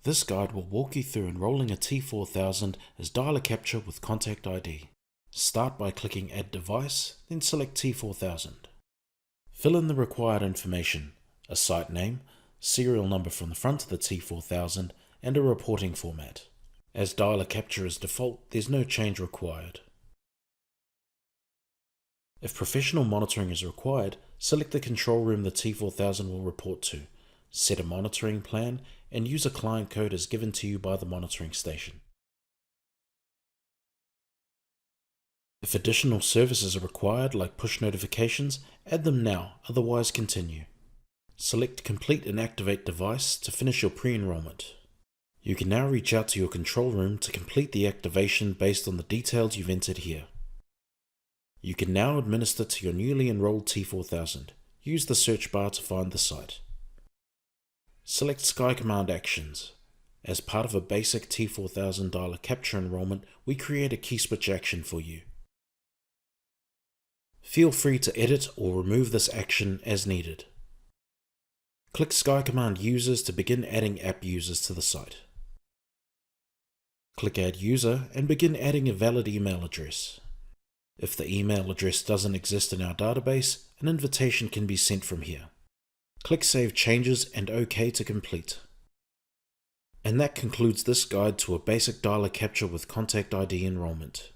This guide will walk you through enrolling a T4000 as dialer capture with contact ID. Start by clicking Add Device, then select T4000. Fill in the required information, a site name, serial number from the front of the T4000, and a reporting format. As dialer capture is default, there's no change required. If professional monitoring is required, select the control room the T4000 will report to, set a monitoring plan, and use a client code as given to you by the monitoring station. If additional services are required, like push notifications, add them now, otherwise continue. Select Complete and Activate Device to finish your pre-enrollment. You can now reach out to your control room to complete the activation based on the details you've entered here. You can now administer to your newly enrolled T4000. Use the search bar to find the site. Select SkyCommand Actions. As part of a basic T4000 dialer capture enrollment, we create a key switch action for you. Feel free to edit or remove this action as needed. Click SkyCommand Users to begin adding app users to the site. Click Add User and begin adding a valid email address. If the email address doesn't exist in our database, an invitation can be sent from here. Click Save Changes and OK to complete. And that concludes this guide to a basic dialer capture with contact ID enrollment.